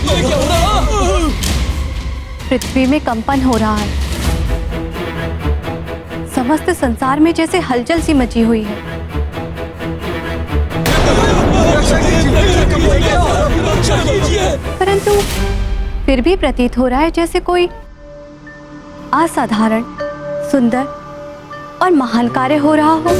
ये क्या हो रहा? पृथ्वी में कंपन हो रहा है। समस्त संसार में जैसे हलचल सी मची हुई है। परंतु फिर भी प्रतीत हो रहा है जैसे कोई असाधारण, सुंदर और महान कार्य हो रहा हो।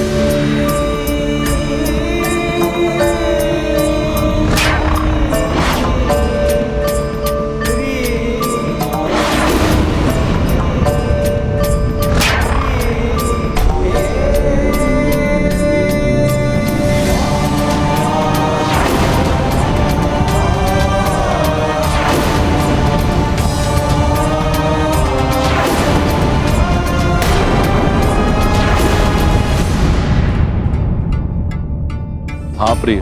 हाँ प्रिय,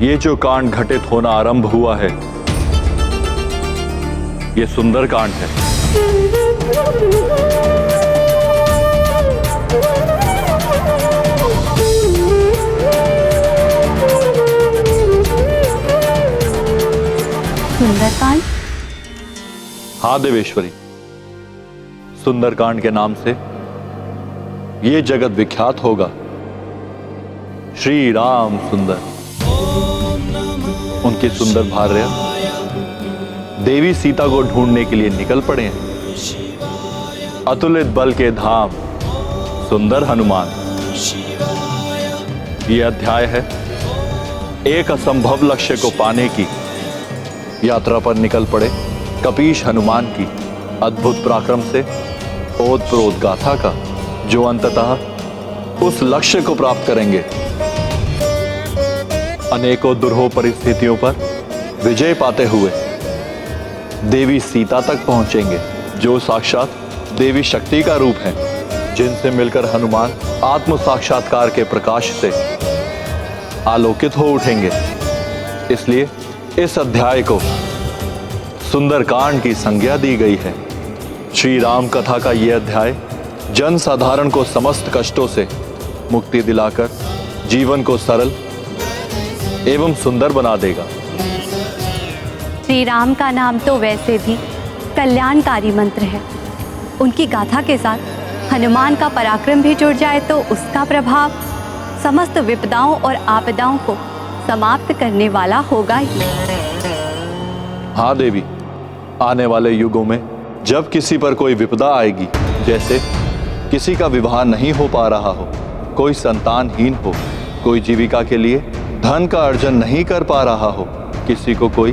ये जो कांड घटित होना आरंभ हुआ है, ये सुंदर कांड है। सुंदरकांड? हाँ देवेश्वरी, सुंदरकांड के नाम से ये जगत विख्यात होगा। श्री राम सुंदर, उनकी सुंदर भार्या देवी सीता को ढूंढने के लिए निकल पड़े हैं। अतुलित बल के धाम सुंदर हनुमान। यह अध्याय है एक असंभव लक्ष्य को पाने की यात्रा पर निकल पड़े कपीश हनुमान की अद्भुत पराक्रम से ओतप्रोत गाथा का, जो अंततः उस लक्ष्य को प्राप्त करेंगे। अनेकों दुर्हो परिस्थितियों पर विजय पाते हुए देवी सीता तक पहुंचेंगे, जो साक्षात देवी शक्ति का रूप है, जिनसे मिलकर हनुमान आत्म साक्षात्कार के प्रकाश से आलोकित हो उठेंगे। इसलिए इस अध्याय को सुंदरकांड की संज्ञा दी गई है। श्री राम कथा का यह अध्याय जन साधारण को समस्त कष्टों से मुक्ति दिलाकर जीवन को सरल एवं सुंदर बना देगा। श्री राम का नाम तो वैसे भी कल्याणकारी मंत्र है। उनकी गाथा के साथ हनुमान का पराक्रम भी जुड़ जाए तो उसका प्रभाव समस्त विपदाओं और आपदाओं को समाप्त करने वाला होगा ही। हाँ देवी, आने वाले युगों में जब किसी पर कोई विपदा आएगी, जैसे किसी का विवाह नहीं हो पा रहा हो, कोई संतानहीन हो, कोई जीविका के लिए धन का अर्जन नहीं कर पा रहा हो, किसी को कोई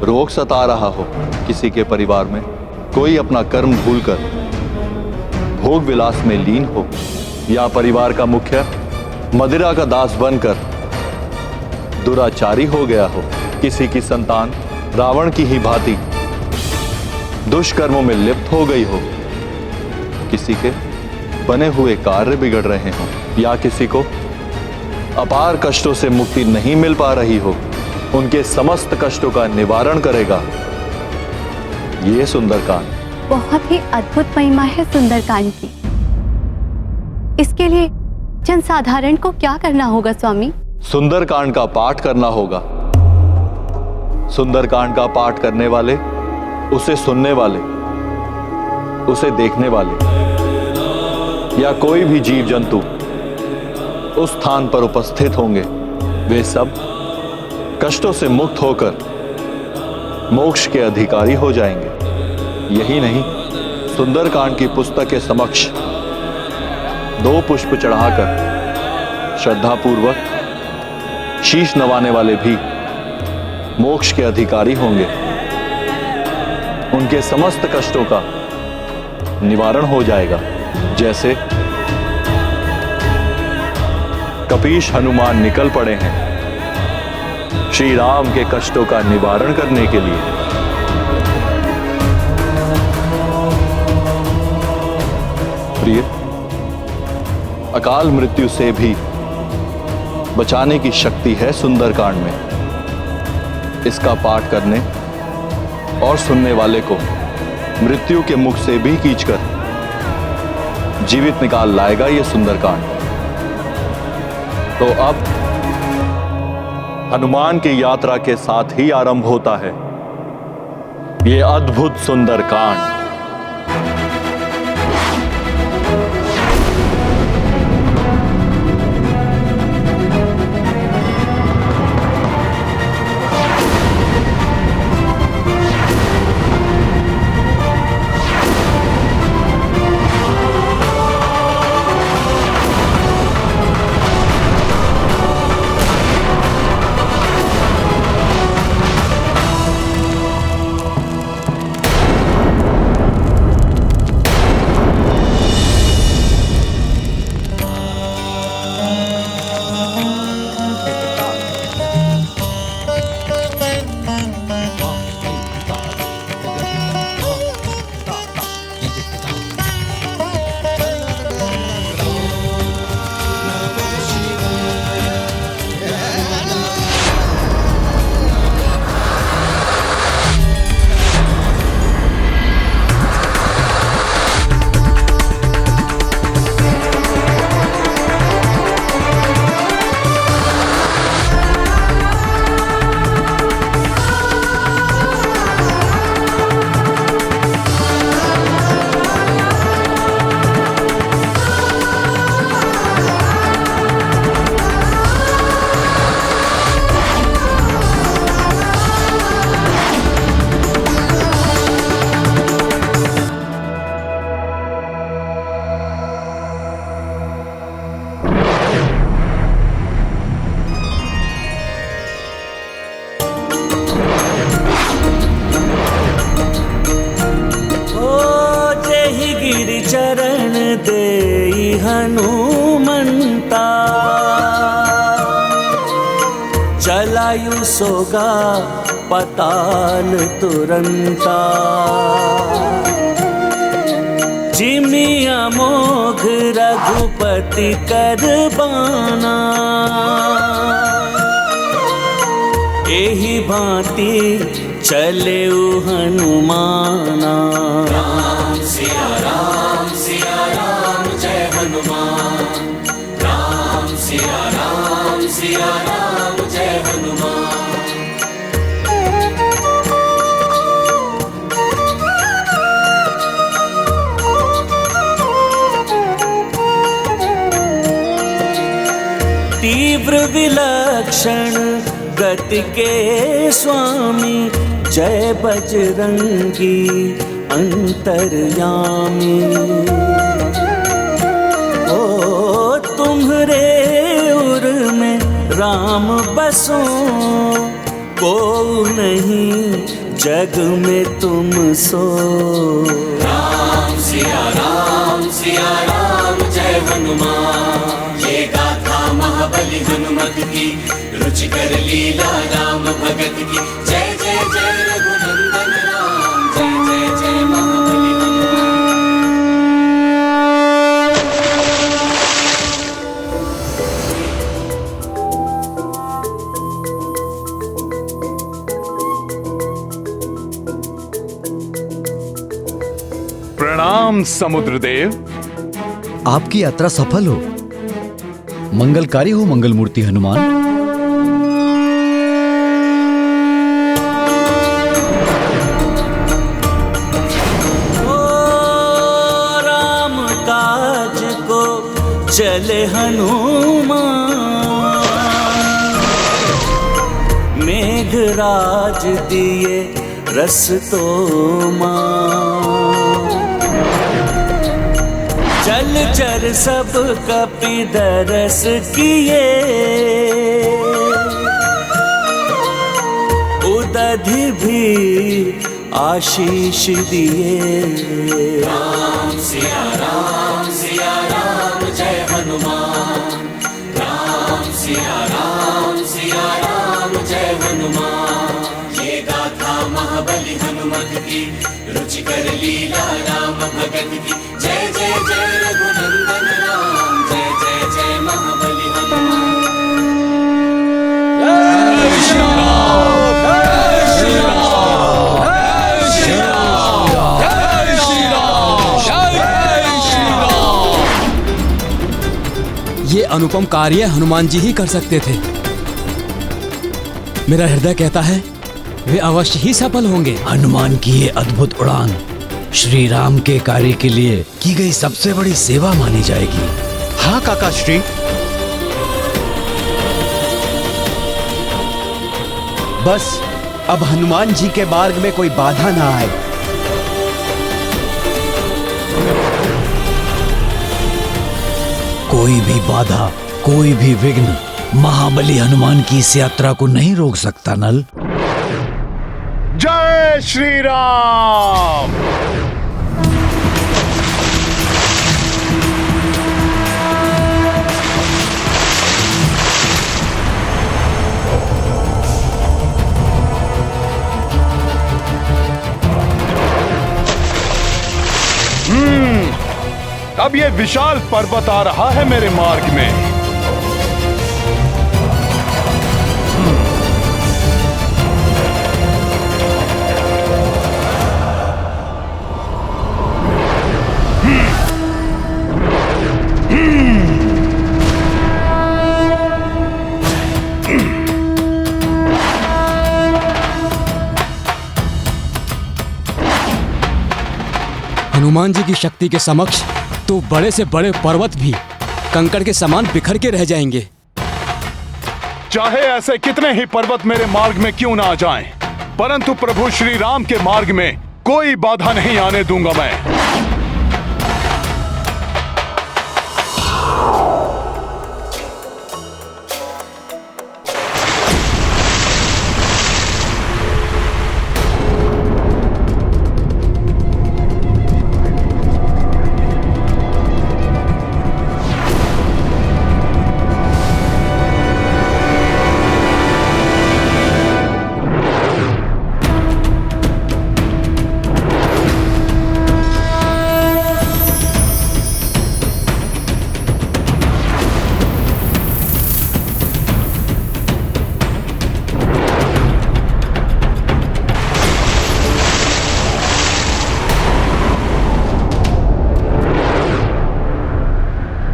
रोग सता रहा हो, किसी के परिवार में कोई अपना कर्म भूलकर भोग विलास में लीन हो, या परिवार का मुखिया मदिरा का दास बनकर दुराचारी हो गया हो, किसी की संतान रावण की ही भांति दुष्कर्मों में लिप्त हो गई हो, किसी के बने हुए कार्य बिगड़ रहे हों, या किसी को अपार कष्टों से मुक्ति नहीं मिल पा रही हो, उनके समस्त कष्टों का निवारण करेगा ये सुंदरकांड। बहुत ही अद्भुत महिमा है सुंदरकांड की। इसके लिए जनसाधारण को क्या करना होगा स्वामी? सुंदरकांड का पाठ करना होगा। सुंदरकांड का पाठ करने वाले, उसे सुनने वाले, उसे देखने वाले या कोई भी जीव जंतु उस स्थान पर उपस्थित होंगे, वे सब कष्टों से मुक्त होकर मोक्ष के अधिकारी हो जाएंगे। यही नहीं, सुंदरकांड की पुस्तक के समक्ष 2 पुष्प चढ़ाकर श्रद्धापूर्वक शीश नवाने वाले भी मोक्ष के अधिकारी होंगे। उनके समस्त कष्टों का निवारण हो जाएगा, जैसे कपीश हनुमान निकल पड़े हैं श्री राम के कष्टों का निवारण करने के लिए। प्रिय, अकाल मृत्यु से भी बचाने की शक्ति है सुंदरकांड में। इसका पाठ करने और सुनने वाले को मृत्यु के मुख से भी खींचकर जीवित निकाल लाएगा ये सुंदरकांड। तो अब हनुमान की यात्रा के साथ ही आरंभ होता है ये अद्भुत सुंदर कांड। चरण देई हनुमंता, चलायु सोगा पताल तुरंता। जिमिया मोघ रघुपति कर बाना, एहि भांति चले हनुमाना। राम सिया राम जय हनुमान। राम सिया राम जय हनुमान। तीव्र विलक्षण गति के स्वामी, जय बजरंगी अंतर्यामी। ओ तुम्हरे उर में राम बसो, को नहीं जग में तुम सो। राम सिया राम जय हनुमान। ये गाथा महाबली हनुमत की, रुचिकर लीला राम भगत की। जय जय जय रघुनंदन राम, जय जय जय महाबली हनुमान। प्रणाम समुद्रदेव। आपकी यात्रा सफल हो, मंगलकारी हो मंगल मूर्ति हनुमान। ओ राम काज को चले हनुमान, मेघराज दिए रस तो जल चर सब कपि दरस किए, उदधि भी आशीष दिए। राम सिया राम जय हनुमान। राम सिया राम जय हनुमान। ये गाथा महाबली हनुमत की, रुचिकर लीला राम भगत की। जय जय जय रघुनंदन राम, जय जय जय महाबली हनुमान। जय श्री राम, जय श्री राम, जय श्री राम, जय श्री राम, जय श्री राम। ये अनुपम कार्य हनुमान जी ही कर सकते थे। मेरा हृदय कहता है वे अवश्य ही सफल होंगे। हनुमान की ये अद्भुत उड़ान श्री राम के कार्य के लिए की गई सबसे बड़ी सेवा मानी जाएगी। हाँ काका श्री। बस अब हनुमान जी के मार्ग में कोई बाधा ना आए। कोई भी बाधा, कोई भी विघ्न महाबली हनुमान की इस यात्रा को नहीं रोक सकता नल। जय श्री राम। अब ये विशाल पर्वत आ रहा है मेरे मार्ग में। हनुमान जी की शक्ति के समक्ष तो बड़े से बड़े पर्वत भी कंकड़ के समान बिखर के रह जाएंगे। चाहे ऐसे कितने ही पर्वत मेरे मार्ग में क्यों ना आ जाएं, परंतु प्रभु श्री राम के मार्ग में कोई बाधा नहीं आने दूंगा मैं।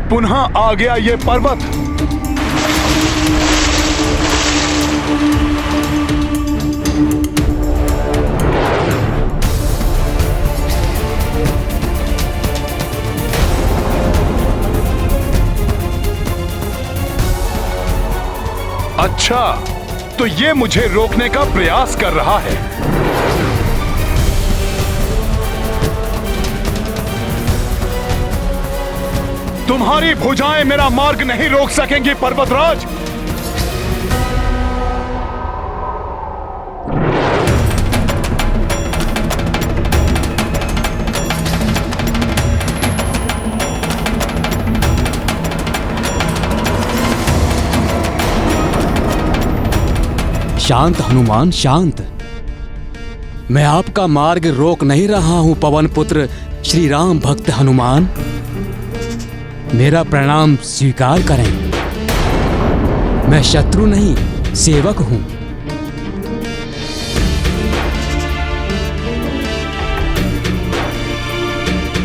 पुनः आ गया ये पर्वत। अच्छा, तो ये मुझे रोकने का प्रयास कर रहा है। तुम्हारी भुजाएं मेरा मार्ग नहीं रोक सकेंगी पर्वतराज। शांत हनुमान शांत। मैं आपका मार्ग रोक नहीं रहा हूं पवन पुत्र श्री राम भक्त हनुमान। मेरा प्रणाम स्वीकार करें। मैं शत्रु नहीं सेवक हूं।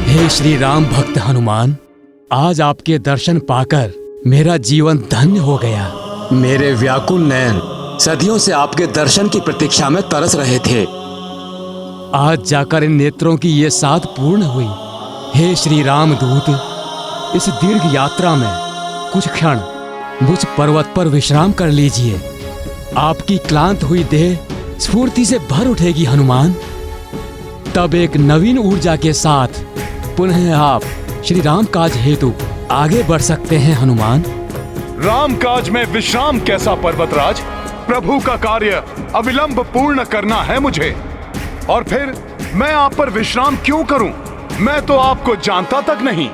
हे श्री राम भक्त हनुमान, आज आपके दर्शन पाकर मेरा जीवन धन्य हो गया। मेरे व्याकुल नयन सदियों से आपके दर्शन की प्रतीक्षा में तरस रहे थे। आज जाकर इन नेत्रों की ये साध पूर्ण हुई। हे श्री राम दूत, इस दीर्घ यात्रा में कुछ क्षण मुझ पर्वत पर विश्राम कर लीजिए। आपकी क्लांत हुई देह स्फूर्ति से भर उठेगी हनुमान। तब एक नवीन ऊर्जा के साथ पुनः आप श्री राम काज हेतु आगे बढ़ सकते हैं हनुमान। राम काज में विश्राम कैसा पर्वतराज? प्रभु का कार्य अविलंब पूर्ण करना है मुझे। और फिर मैं आप पर विश्राम क्यों करूं? मैं तो आपको जानता तक नहीं।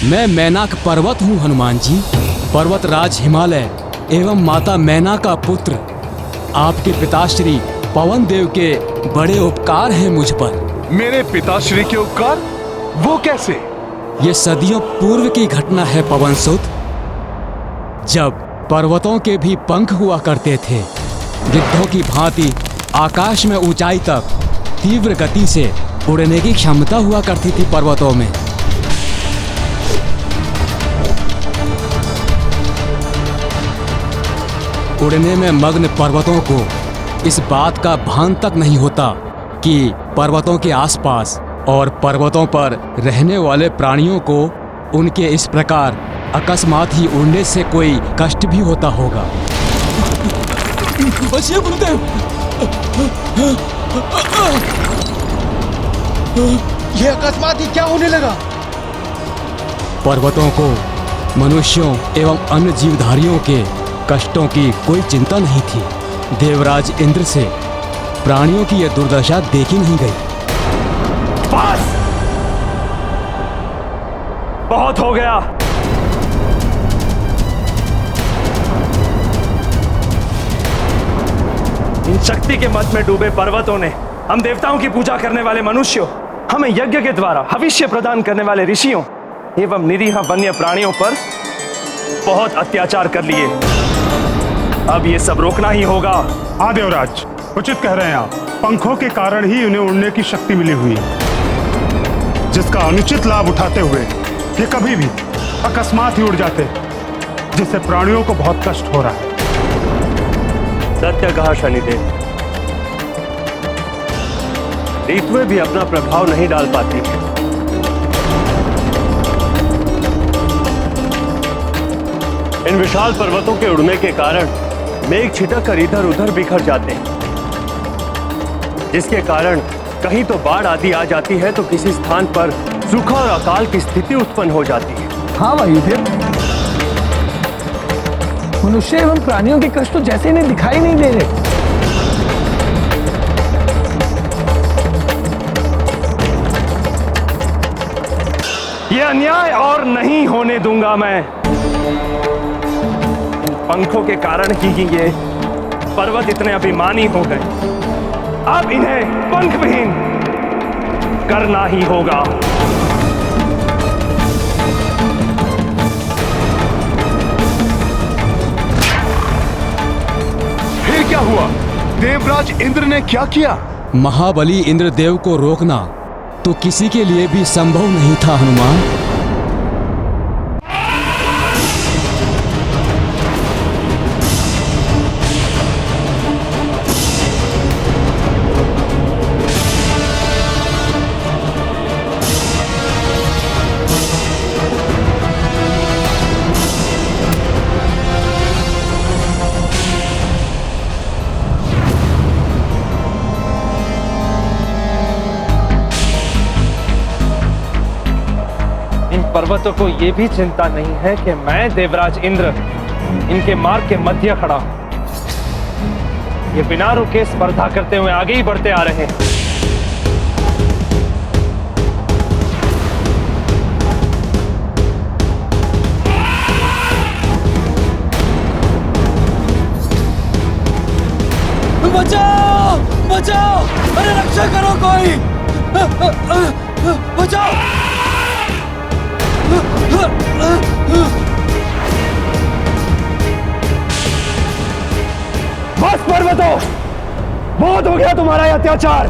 मैं मैनाक पर्वत हूँ हनुमान जी, पर्वतराज हिमालय एवं माता मैना का पुत्र। आपके पिताश्री पवन देव के बड़े उपकार हैं मुझ पर। मेरे पिताश्री के उपकार? वो कैसे? ये सदियों पूर्व की घटना है पवन सुत, जब पर्वतों के भी पंख हुआ करते थे। गिद्धों की भांति आकाश में ऊंचाई तक तीव्र गति से उड़ने की क्षमता हुआ करती थी पर्वतों में। उड़ने में मग्न पर्वतों को इस बात का भान तक नहीं होता कि पर्वतों के आसपास और पर्वतों पर रहने वाले प्राणियों को उनके इस प्रकार अकस्मात ही उड़ने से कोई कष्ट भी होता होगा। बचिए गुरुदेव। ये अकस्मात ही क्या होने लगा? पर्वतों को मनुष्यों एवं अन्य जीवधारियों के कष्टों की कोई चिंता नहीं थी। देवराज इंद्र से प्राणियों की यह दुर्दशा देखी नहीं गई। बस, बहुत हो गया। इन शक्ति के मत में डूबे पर्वतों ने, हम देवताओं की पूजा करने वाले मनुष्यों, हमें यज्ञ के द्वारा भविष्य प्रदान करने वाले ऋषियों एवं निरीह वन्य प्राणियों पर बहुत अत्याचार कर लिए। अब ये सब रोकना ही होगा। हाँ देवराज, उचित कह रहे हैं आप। पंखों के कारण ही उन्हें उड़ने की शक्ति मिली हुई है, जिसका अनुचित लाभ उठाते हुए ये कभी भी अकस्मात ही उड़ जाते, जिससे प्राणियों को बहुत कष्ट हो रहा है। सत्य कहा शनिदेव। ऋतुएं भी अपना प्रभाव नहीं डाल पाती हैं। इन विशाल पर्वतों के उड़ने के कारण मेघ छिटक कर इधर उधर बिखर जाते हैं, जिसके कारण कहीं तो बाढ़ आदि आ जाती है तो किसी स्थान पर सूखा और अकाल की स्थिति उत्पन्न हो जाती है। हाँ वायुदेव, मनुष्य एवं प्राणियों के कष्ट तो जैसे इन्हें दिखाई नहीं दे रहे। ये अन्याय और नहीं होने दूंगा मैं। पंखों के कारण ही ये पर्वत इतने अभिमानी हो गए। अब इन्हें पंख विहीन करना ही होगा। फिर क्या हुआ? देवराज इंद्र ने क्या किया? महाबली इंद्रदेव को रोकना तो किसी के लिए भी संभव नहीं था हनुमान। पर्वतों को यह भी चिंता नहीं है कि मैं देवराज इंद्र इनके मार्ग के मध्य खड़ा हूं। ये बिना रुके स्पर्धा करते हुए आगे ही बढ़ते आ रहे हैं। बचाओ बचाओ, अरे रक्षा करो कोई, बचाओ। बस पर्वतों, बहुत हो गया तुम्हारा यह अत्याचार।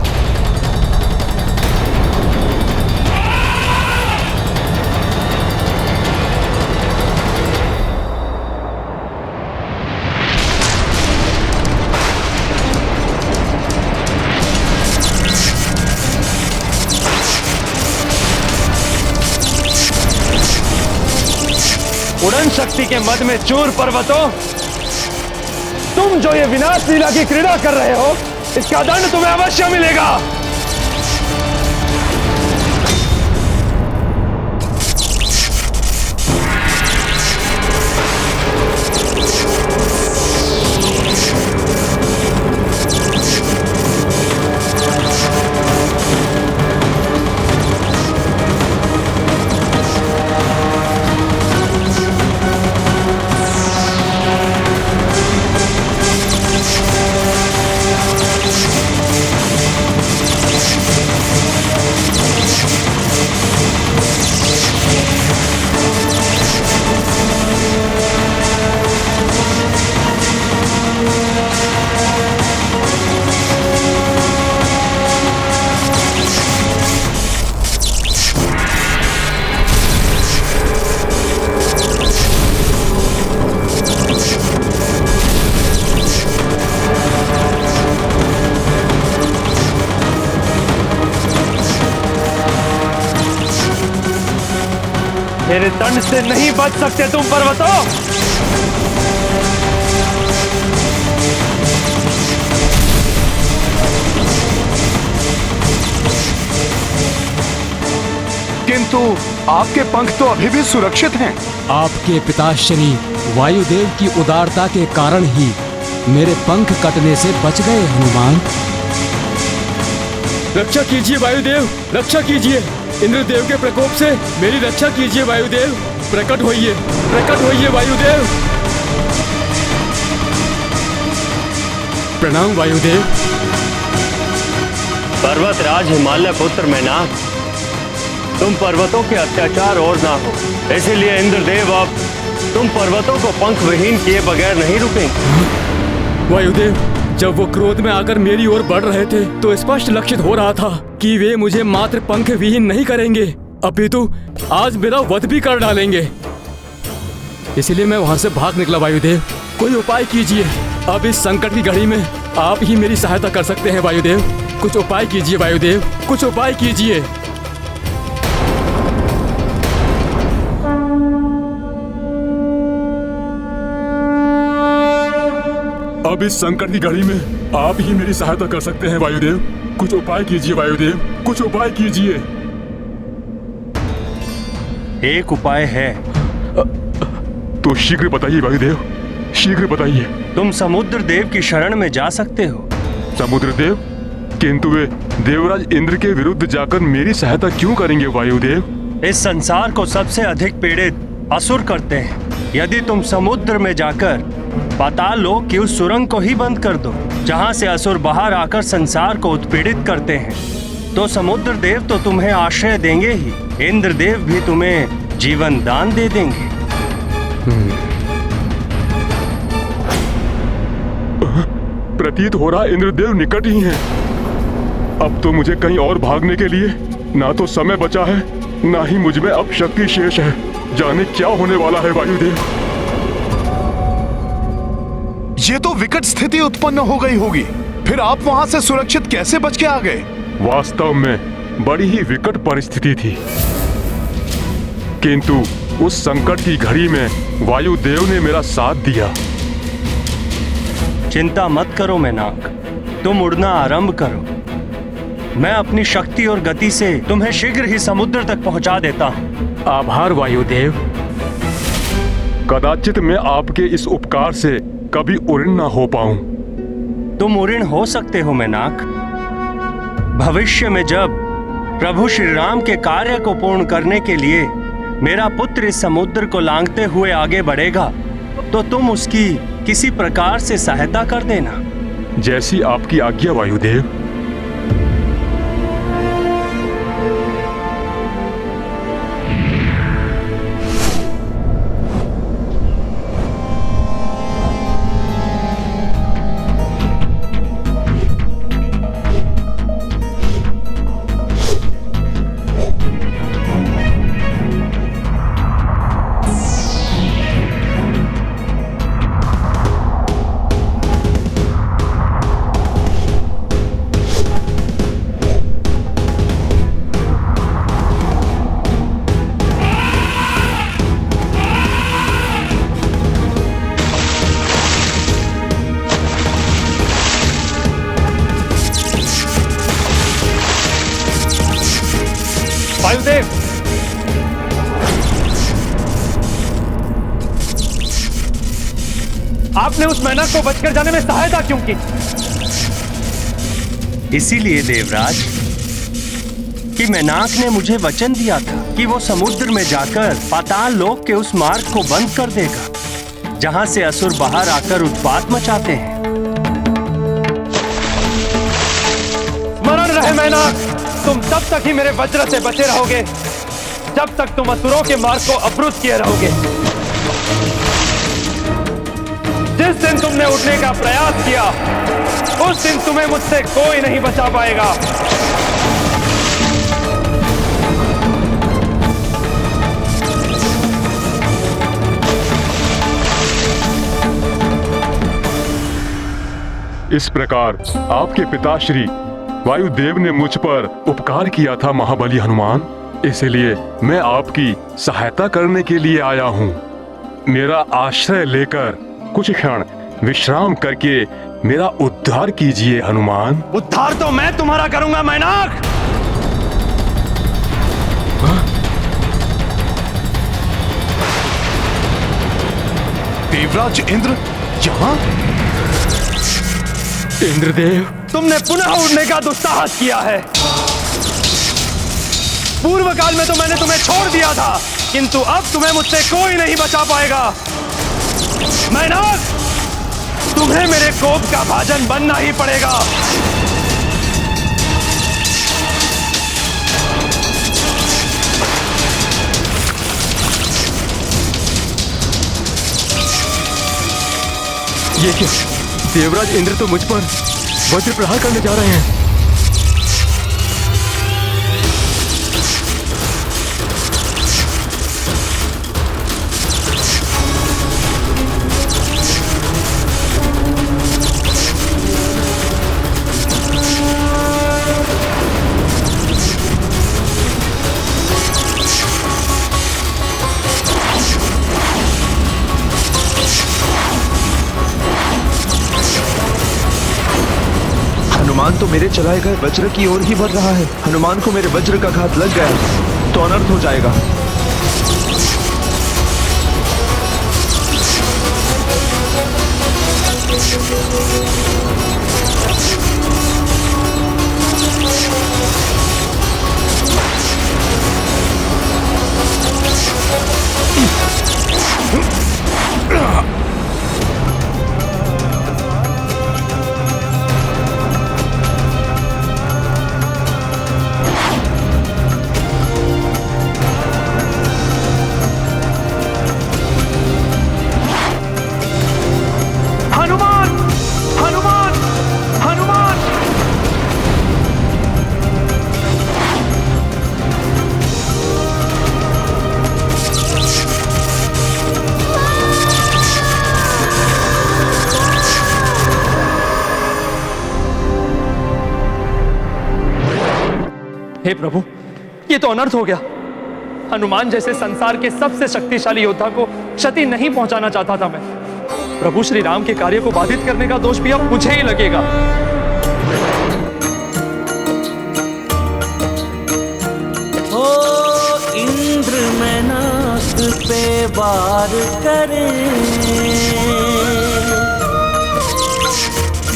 उड़न शक्ति के मद में चूर पर्वतों, तुम जो ये विनाश लीला की क्रीड़ा कर रहे हो, इसका दंड तुम्हें अवश्य मिलेगा। मेरे दंड से नहीं बच सकते तुम पर्वतों। किंतु आपके पंख तो अभी भी सुरक्षित हैं। आपके पिताश्री वायुदेव की उदारता के कारण ही मेरे पंख कटने से बच गए हनुमान। रक्षा कीजिए वायुदेव, रक्षा कीजिए। इंद्रदेव के प्रकोप से मेरी रक्षा कीजिए वायुदेव। प्रकट होइए वायुदेव। प्रणाम वायुदेव। पर्वतराज हिमालय पुत्र मैनाक, तुम पर्वतों के अत्याचार और ना हो, इसीलिए इंद्रदेव अब तुम पर्वतों को पंख विहीन किए बगैर नहीं रुकेंगे। वायुदेव, जब वो क्रोध में आकर मेरी ओर बढ़ रहे थे तो स्पष्ट लक्षित हो रहा था कि वे मुझे मात्र पंख विहीन नहीं करेंगे, अपितु आज मेरा वध भी कर डालेंगे। इसलिए मैं वहां से भाग निकला। वायुदेव, कोई उपाय कीजिए। अब इस संकट की घड़ी में आप ही मेरी सहायता कर सकते हैं वायुदेव। कुछ उपाय कीजिए वायुदेव, कुछ उपाय कीजिए। अब इस संकट की घड़ी में आप ही मेरी सहायता कर सकते हैं वायुदेव। कुछ उपाय कीजिए वायुदेव, कुछ उपाय कीजिए। एक उपाय है। तो शीघ्र बताइए वायुदेव, शीघ्र बताइए। तुम समुद्र देव की शरण में जा सकते हो। समुद्र देव? किंतु वे देवराज इंद्र के विरुद्ध जाकर मेरी सहायता क्यों करेंगे वायुदेव? इस संसार को सबसे अधिक पीड़ित असुर करते हैं। यदि तुम समुद्र में जाकर पाताल लोक की उस सुरंग को ही बंद कर दो जहां से असुर बाहर आकर संसार को उत्पीड़ित करते हैं, तो समुद्र देव तो तुम्हें आश्रय देंगे ही, इंद्र देव भी तुम्हें जीवन दान दे देंगे। प्रतीत हो रहा इंद्रदेव निकट ही हैं। अब तो मुझे कहीं और भागने के लिए ना तो समय बचा है, ना ही मुझ में अब शक्ति शेष है। जाने क्या होने वाला है वायुदेव। ये तो विकट स्थिति उत्पन्न हो गई होगी, फिर आप वहां से सुरक्षित कैसे बच के आ गए? वास्तव में बड़ी ही विकट परिस्थिति थी, किंतु उस संकट की घड़ी में वायुदेव ने मेरा साथ दिया। चिंता मत करो मैनाक, तुम उड़ना आरंभ करो। मैं अपनी शक्ति और गति से तुम्हें शीघ्र ही समुद्र तक पहुंचा देता हूं। आभार वायुदेव। कदाचित मैं आपके इस उपकार से कभी उड़न ना हो पाऊं। तुम उड़न हो सकते हो मैनाक। भविष्य में जब प्रभु श्री राम के कार्य को पूर्ण करने के लिए मेरा पुत्र इस समुद्र को लांघते हुए आगे बढ़ेगा, तो तुम उसकी किसी प्रकार से सहायता कर देना। जैसी आपकी आज्ञा वायुदेव। वायुदेव, आपने उस मैनाक को बचकर जाने में सहायता क्यों की? इसीलिए देवराज कि मैनाक ने मुझे वचन दिया था कि वो समुद्र में जाकर पाताल लोक के उस मार्ग को बंद कर देगा जहां से असुर बाहर आकर उत्पात मचाते हैं। स्मरण रहे मैनाक, तुम तब तक ही मेरे वज्र से बचे रहोगे जब तक तुम असुरों के मार्ग को अवरुद्ध किए रहोगे। जिस दिन तुमने उठने का प्रयास किया, उस दिन तुम्हें मुझसे कोई नहीं बचा पाएगा। इस प्रकार आपके पिताश्री वायुदेव ने मुझ पर उपकार किया था महाबली हनुमान। इसलिए मैं आपकी सहायता करने के लिए आया हूँ। मेरा आश्रय लेकर कुछ क्षण विश्राम करके मेरा उद्धार कीजिए हनुमान। उद्धार तो मैं तुम्हारा करूंगा मैनाक। देवराज इंद्र यहाँ? इंद्रदेव, तुमने पुनः उड़ने का दुस्साहस किया है। पूर्व काल में तो मैंने तुम्हें छोड़ दिया था, किंतु अब तुम्हें मुझसे कोई नहीं बचा पाएगा। मैनाक, तुम्हें मेरे कोप का भाजन बनना ही पड़ेगा। ये क्या? देवराज इंद्र तो मुझ पर वज्र प्रहार करने जा रहे हैं। हनुमान तो मेरे चलाए गए वज्र की ओर ही बढ़ रहा है। हनुमान को मेरे वज्र का घात लग गया तो अनर्थ हो जाएगा। हे प्रभु, ये तो अनर्थ हो गया। हनुमान जैसे संसार के सबसे शक्तिशाली योद्धा को क्षति नहीं पहुंचाना चाहता था मैं। प्रभु श्री राम के कार्य को बाधित करने का दोष भी अब मुझे ही लगेगा। ओ इंद्र मैनाक पे वार करे,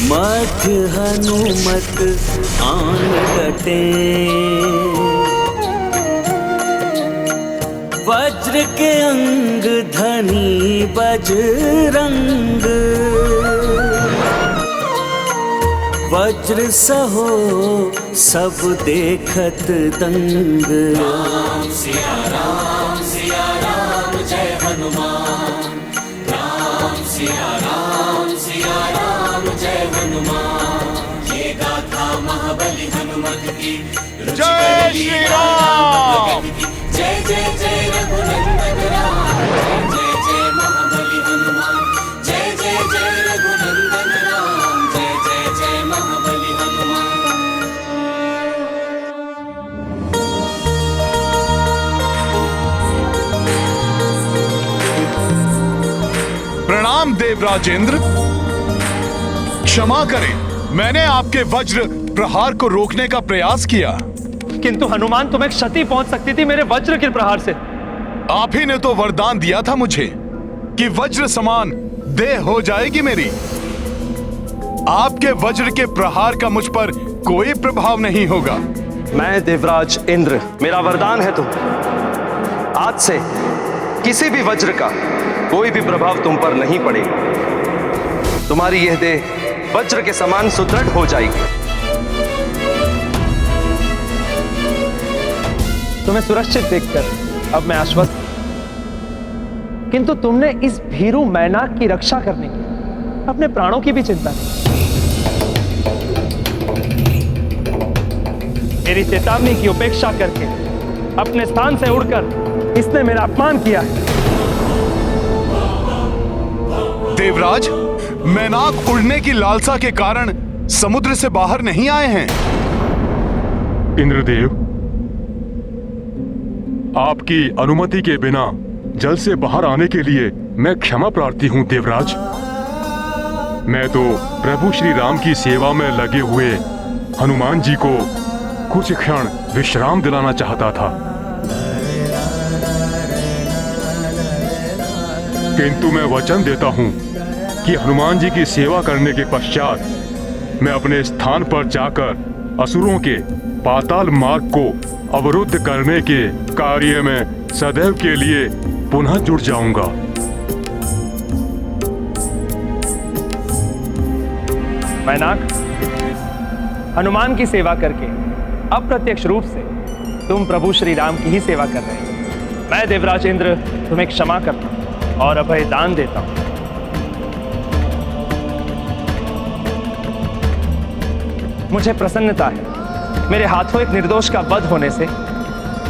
मत हनुमत आन डटे। वज्र के अंग धनी बजरंग, वज्र सहो सब देखत दंग। राम सिया राम जय हनुमान। राम सिया राम जय हनुमान। ये गाथा महाबली हनुमत की। जय श्री राम। जय जय जय रघुनंदन राम। जय जय महाबली हनुमान। जय जय जय रघुनंदन राम। जय जय जय महाबली हनुमान। प्रणाम देवराज इंद्र, क्षमा करें, मैंने आपके वज्र प्रहार को रोकने का प्रयास किया, किंतु हनुमान तुम्हें क्षति पहुंच सकती थी मेरे वज्र के प्रहार से। आप ही ने तो वरदान दिया था मुझे कि वज्र समान देह हो जाएगी मेरी। आपके वज्र के प्रहार का मुझ पर कोई प्रभाव नहीं होगा। मैं देवराज इंद्र, मेरा वरदान है तो आज से किसी भी वज्र का कोई भी प्रभाव तुम पर नहीं पड़ेगा। तुम्हारी यह देह वज्र के समान सुदृढ़ हो जाएगी। तुम्हें सुरक्षित देखकर अब मैं आश्वस्त, किंतु तुमने इस भीरू मैनाक की रक्षा करने की अपने प्राणों की भी चिंता की। मेरी चेतावनी की उपेक्षा करके अपने स्थान से उड़कर इसने मेरा अपमान किया है। देवराज, मैनाक उड़ने की लालसा के कारण समुद्र से बाहर नहीं आए हैं। इंद्रदेव, आपकी अनुमति के बिना जल से बाहर आने के लिए मैं क्षमा प्रार्थी हूँ देवराज। मैं तो प्रभु श्री राम की सेवा में लगे हुए हनुमान जी को कुछ क्षण विश्राम दिलाना चाहता था, किंतु मैं वचन देता हूँ कि हनुमान जी की सेवा करने के पश्चात मैं अपने स्थान पर जाकर असुरों के पाताल मार्ग को अवरुद्ध करने के कार्य में सदैव के लिए पुनः जुड़ जाऊंगा। मैनाक, हनुमान की सेवा करके अप्रत्यक्ष रूप से तुम प्रभु श्री राम की ही सेवा कर रहे हो। मैं देवराज इंद्र तुम्हें क्षमा करता हूं और अभय दान देता हूं। मुझे प्रसन्नता है, मेरे हाथों एक निर्दोष का वध होने से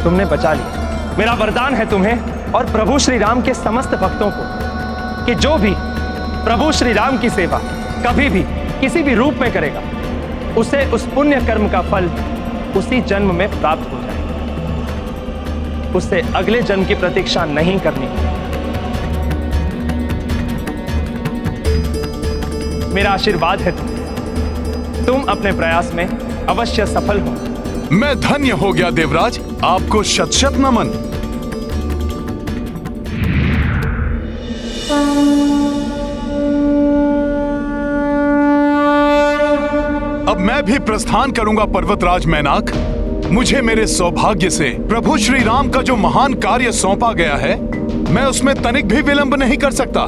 तुमने बचा लिया। मेरा वरदान है तुम्हें और प्रभु श्री राम के समस्त भक्तों को कि जो भी प्रभु श्री राम की सेवा कभी भी किसी भी रूप में करेगा, उसे उस पुण्य कर्म का फल उसी जन्म में प्राप्त हो जाए। उससे अगले जन्म की प्रतीक्षा नहीं करनी। मेरा आशीर्वाद है तुम अपने प्रयास में अवश्य सफल हो। मैं धन्य हो गया देवराज, आपको शत शत नमन। अब मैं भी प्रस्थान करूंगा पर्वतराज मैनाक। मुझे मेरे सौभाग्य से प्रभु श्री राम का जो महान कार्य सौंपा गया है, मैं उसमें तनिक भी विलंब नहीं कर सकता।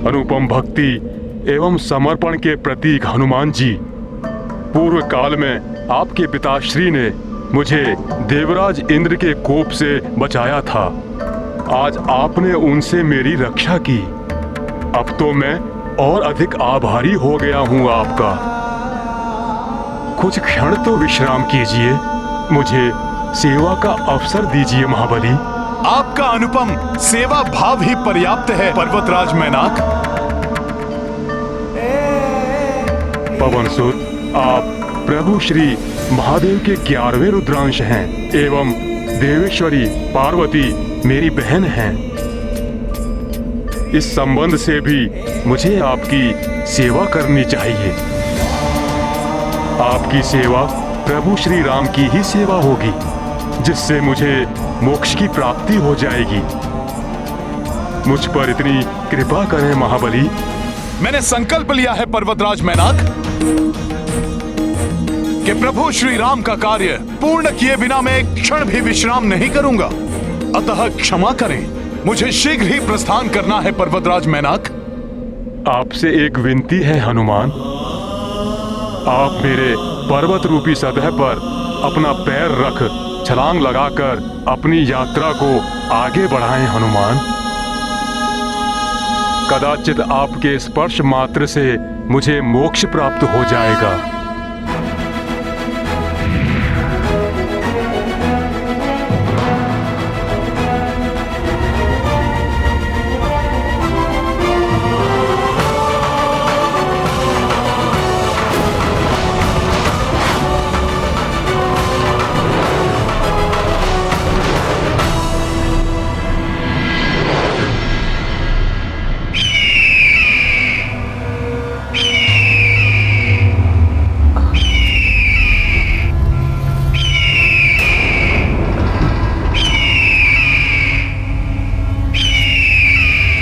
अनुपम भक्ति एवं समर्पण के प्रतीक हनुमान जी, पूर्व काल में आपके पिताश्री ने मुझे देवराज इंद्र के कोप से बचाया था। आज आपने उनसे मेरी रक्षा की। अब तो मैं और अधिक आभारी हो गया हूँ आपका। कुछ क्षण तो विश्राम कीजिए, मुझे सेवा का अवसर दीजिए महाबली। आपका अनुपम सेवा भाव ही पर्याप्त है पर्वतराज मैनाक। पवनसुत, आप प्रभु श्री महादेव के 11वें रुद्रांश हैं एवं देवेश्वरी पार्वती मेरी बहन हैं। इस संबंध से भी मुझे आपकी सेवा करनी चाहिए। आपकी सेवा प्रभु श्री राम की ही सेवा होगी, जिससे मुझे मोक्ष की प्राप्ति हो जाएगी। मुझ पर इतनी कृपा करें महाबली। मैंने संकल्प लिया है पर्वतराज मैनाक कि प्रभु श्री राम का कार्य पूर्ण किए बिना मैं एक क्षण भी विश्राम नहीं करूंगा। अतः क्षमा करें, मुझे शीघ्र ही प्रस्थान करना है पर्वतराज मैनाक। आपसे एक विनती है हनुमान, आप मेरे पर्वत रूपी सतह पर अपना पैर रख छलांग लगाकर अपनी यात्रा को आगे बढ़ाएं हनुमान। कदाचित आपके स्पर्श मात्र से मुझे मोक्ष प्राप्त हो जाएगा।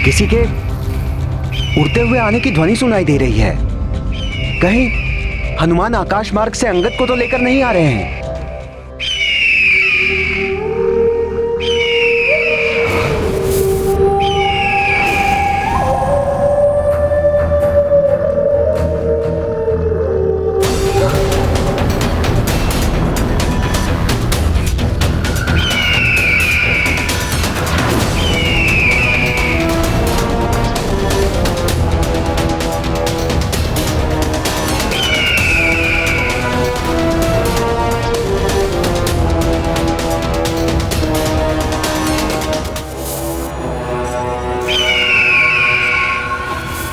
किसी के उड़ते हुए आने की ध्वनि सुनाई दे रही है। कहीं हनुमान आकाश मार्ग से अंगद को तो लेकर नहीं आ रहे हैं।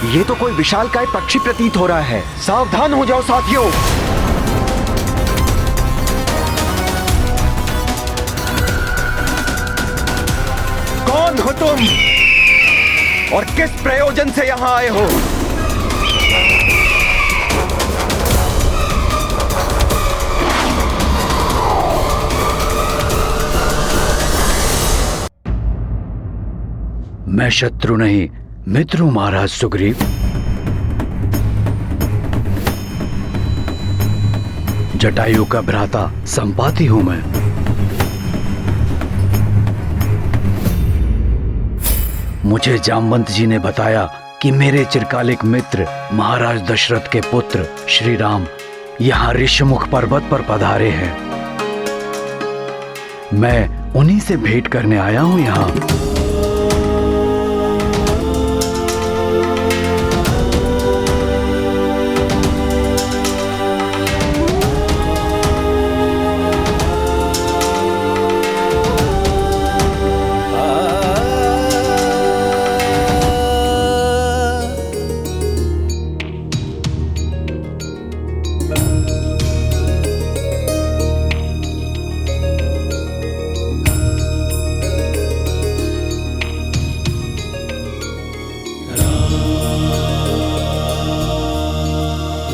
ये तो कोई विशालकाय पक्षी प्रतीत हो रहा है। सावधान हो जाओ साथियों। कौन हो तुम और किस प्रयोजन से यहाँ आए हो? मैं शत्रु नहीं मित्र हूं महाराज सुग्रीव। जटायु का भ्राता संपाति हूं मैं। मुझे जामवंत जी ने बताया कि मेरे चिरकालिक मित्र महाराज दशरथ के पुत्र श्री राम यहाँ ऋषमुख पर्वत पर पधारे हैं। मैं उन्हीं से भेंट करने आया हूं यहाँ।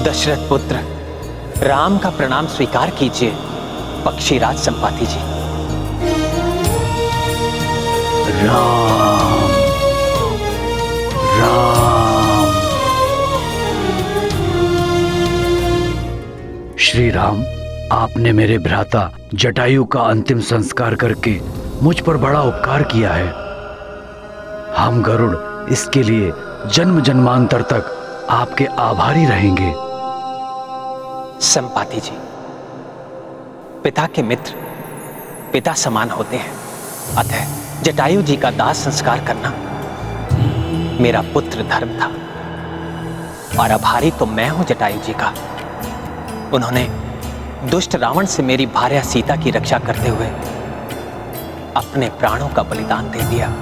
दशरथ पुत्र राम का प्रणाम स्वीकार कीजिए पक्षीराज संपाति जी। राम राम। श्री राम, आपने मेरे भ्राता जटायु का अंतिम संस्कार करके मुझ पर बड़ा उपकार किया है। हम गरुड़ इसके लिए जन्म जन्मांतर तक आपके आभारी रहेंगे। संपाति जी, पिता के मित्र पिता समान होते हैं, अतः जटायु जी का दाह संस्कार करना मेरा पुत्र धर्म था। और आभारी तो मैं हूं जटायु जी का। उन्होंने दुष्ट रावण से मेरी भार्या सीता की रक्षा करते हुए अपने प्राणों का बलिदान दे दिया।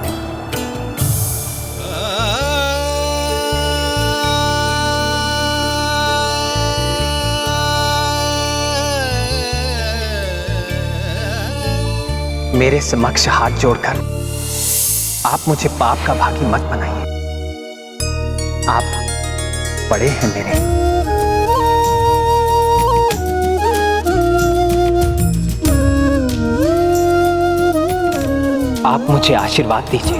मेरे समक्ष हाथ जोड़कर आप मुझे पाप का भागी मत बनाइए। आप बड़े हैं मेरे। आप मुझे आशीर्वाद दीजिए।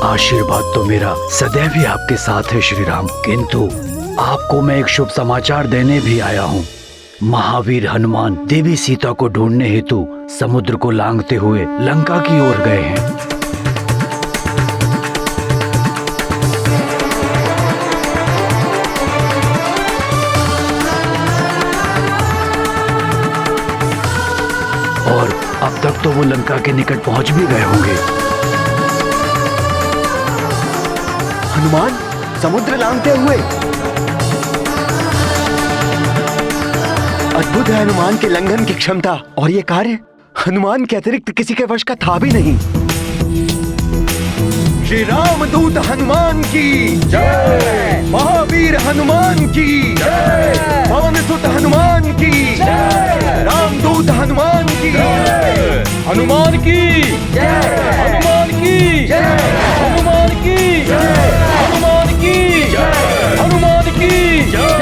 आशीर्वाद तो मेरा सदैव ही आपके साथ है श्री राम, किंतु आपको मैं एक शुभ समाचार देने भी आया हूँ। महावीर हनुमान देवी सीता को ढूंढने हेतु समुद्र को लांघते हुए लंका की ओर गए हैं। और अब तक तो वो लंका के निकट पहुंच भी गए होंगे। हनुमान समुद्र लांघते हुए? अद्भुत है हनुमान के लंघन की क्षमता, और ये कार्य हनुमान के अतिरिक्त किसी के वश का था भी नहीं। श्री राम दूत हनुमान की जय, महावीर हनुमान की जय, पवन सुत हनुमान की जय, रामदूत हनुमान की जय, हनुमान की जय, हनुमान की जय, हनुमान की जय, हनुमान की जय, हनुमान की जय।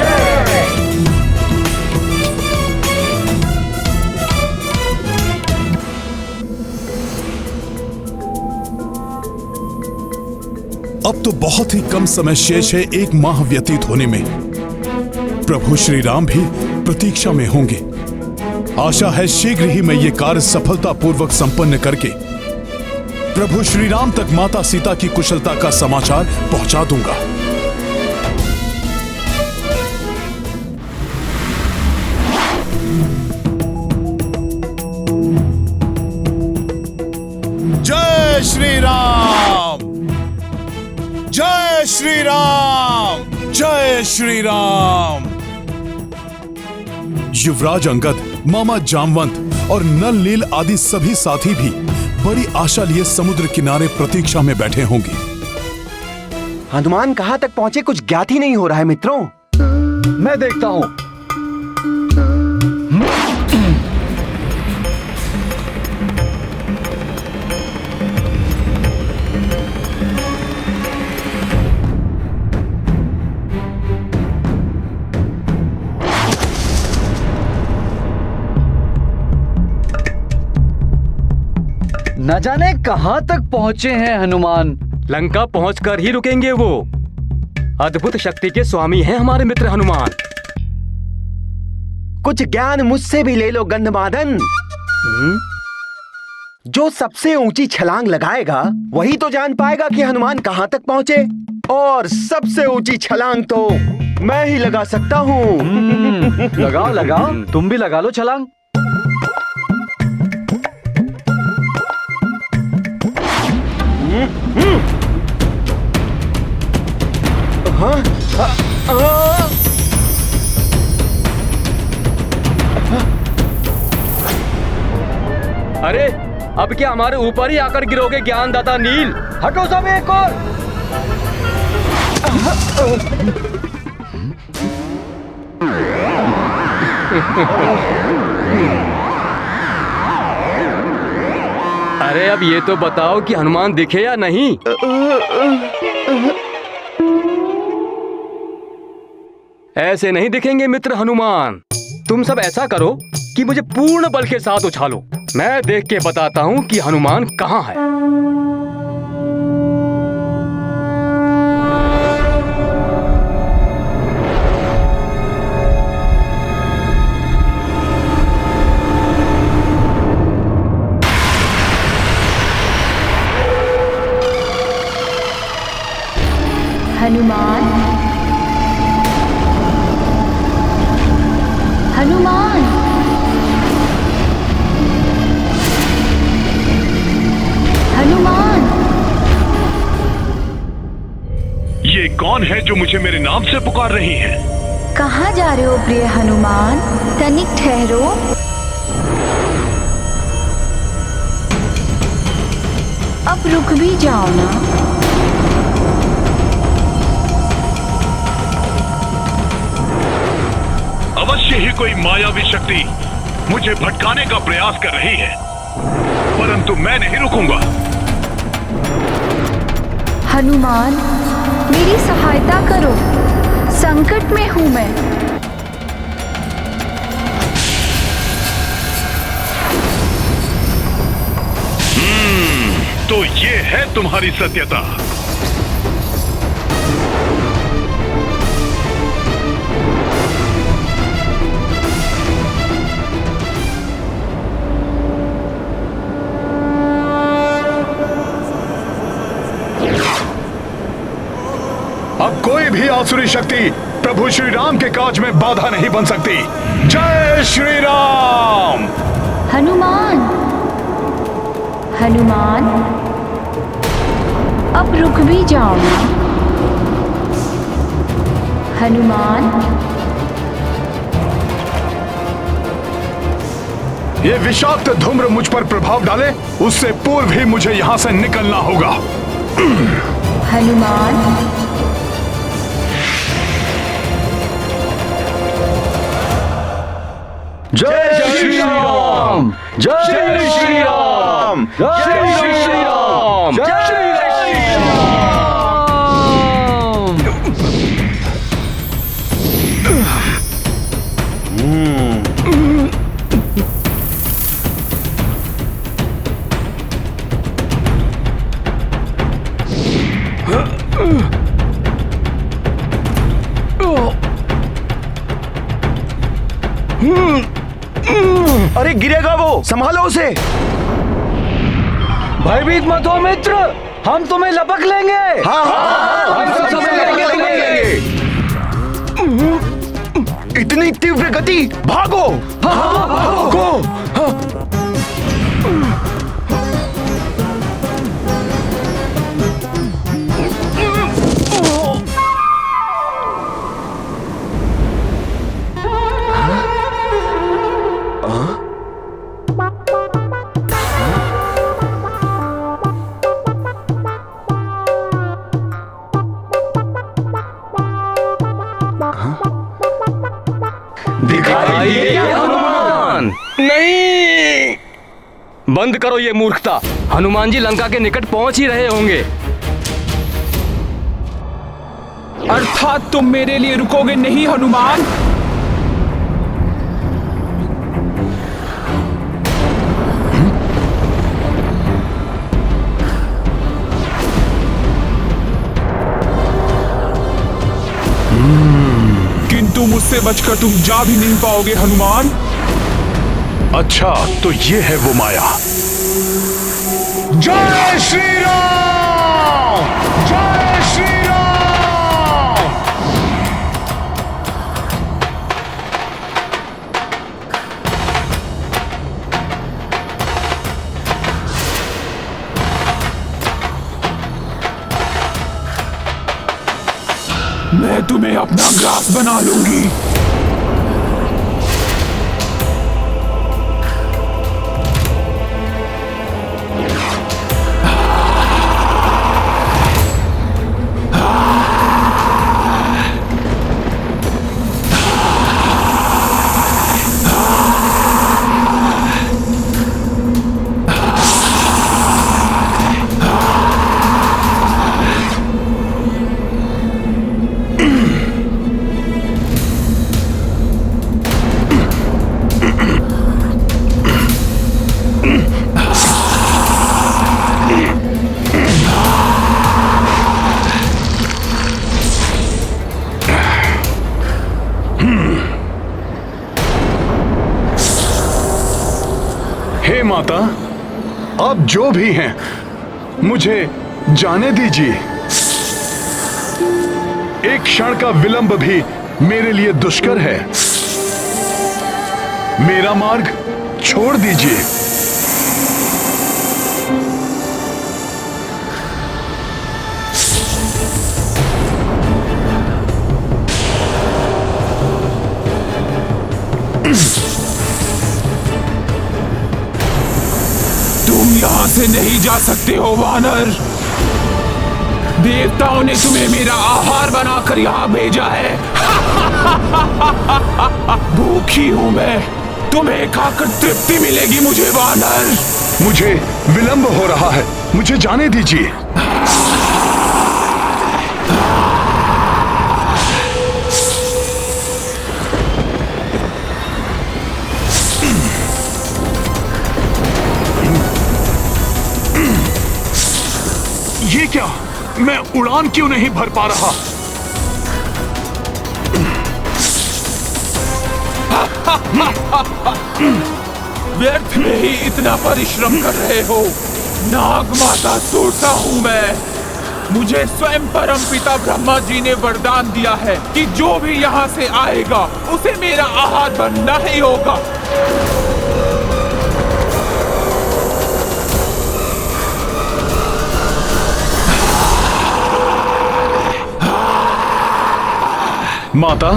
अब तो बहुत ही कम समय शेष है एक माह व्यतीत होने में। प्रभु श्री राम भी प्रतीक्षा में होंगे। आशा है शीघ्र ही मैं ये कार्य सफलतापूर्वक संपन्न करके प्रभु श्री राम तक माता सीता की कुशलता का समाचार पहुंचा दूंगा। जय श्री राम, जय श्री राम, जय श्री राम। युवराज अंगद, मामा जामवंत और नल नील आदि सभी साथी भी बड़ी आशा लिए समुद्र किनारे प्रतीक्षा में बैठे होंगे। हनुमान कहां तक पहुंचे कुछ ज्ञात ही नहीं हो रहा है मित्रों। मैं देखता हूं। न जाने कहां तक पहुंचे हैं हनुमान। लंका पहुंचकर ही रुकेंगे वो। अद्भुत शक्ति के स्वामी हैं हमारे मित्र हनुमान। कुछ ज्ञान मुझसे भी ले लो गंधमादन। जो सबसे ऊंची छलांग लगाएगा वही तो जान पाएगा कि हनुमान कहां तक पहुंचे। और सबसे ऊंची छलांग तो मैं ही लगा सकता हूँ। लगाओ लगाओ, तुम भी लगा लो छलांग। अरे अब क्या हमारे ऊपर ही आकर गिरोगे ज्ञानदाता नील? हटो सब एक और। अरे अब ये तो बताओ कि हनुमान दिखे या नहीं? ऐसे नहीं दिखेंगे मित्र हनुमान। तुम सब ऐसा करो कि मुझे पूर्ण बल के साथ उछालो। मैं देख के बताता हूं कि हनुमान कहां है। हनुमान, हनुमान, हनुमान। ये कौन है जो मुझे मेरे नाम से पुकार रही है? कहाँ जा रहे हो प्रिय हनुमान? तनिक ठहरो। अब रुक भी जाओ ना। अवश्य ही कोई मायावी शक्ति मुझे भटकाने का प्रयास कर रही है, परंतु मैं नहीं रुकूंगा। हनुमान, मेरी सहायता करो, संकट में हूं मैं। तो ये है तुम्हारी सत्यता। अब कोई भी आसुरी शक्ति प्रभु श्री राम के काज में बाधा नहीं बन सकती। जय श्री राम। हनुमान, हनुमान, अब रुक भी जाओ ना। हनुमान, ये विषाक्त धूम्र मुझ पर प्रभाव डाले, उससे पूर्व ही मुझे यहां से निकलना होगा। हनुमान, जय श्री राम, जय श्री राम, जय श्री राम, जय श्री राम। अरे गिरेगा वो, संभालो उसे। भयभीत मत हो मित्र, हम तुम्हें लपक लेंगे। हाँ हाँ, हम सब लेंगे। इतनी तीव्र गति, भागो। हाँ, भागो। दिखाई दे हनुमान। नहीं। बंद करो ये मूर्खता। हनुमान जी लंका के निकट पहुंच ही रहे होंगे। अर्थात तुम मेरे लिए रुकोगे नहीं हनुमान? किंतु मुझसे बचकर तुम जा भी नहीं पाओगे हनुमान। अच्छा, तो ये है वो माया। जय श्री राम, जय श्री राम। मैं तुम्हें अपना ग्रास बना लूंगी। हे माता, आप जो भी हैं, मुझे जाने दीजिए। एक क्षण का विलंब भी मेरे लिए दुष्कर है। मेरा मार्ग छोड़ दीजिए। तुम यहाँ से नहीं जा सकते हो वानर। देवताओं ने तुम्हें मेरा आहार बनाकर यहाँ भेजा है। भूखी हूँ मैं, तुम्हें खाकर तृप्ति मिलेगी मुझे वानर। मुझे विलंब हो रहा है, मुझे जाने दीजिए। ये क्या? मैं उड़ान क्यों नहीं भर पा रहा? व्यर्थ में ही इतना परिश्रम कर रहे हो। नाग माता सोचा हूँ मैं। मुझे स्वयं परम पिता ब्रह्मा जी ने वरदान दिया है कि जो भी यहाँ से आएगा उसे मेरा आहार बनना ही होगा। माता,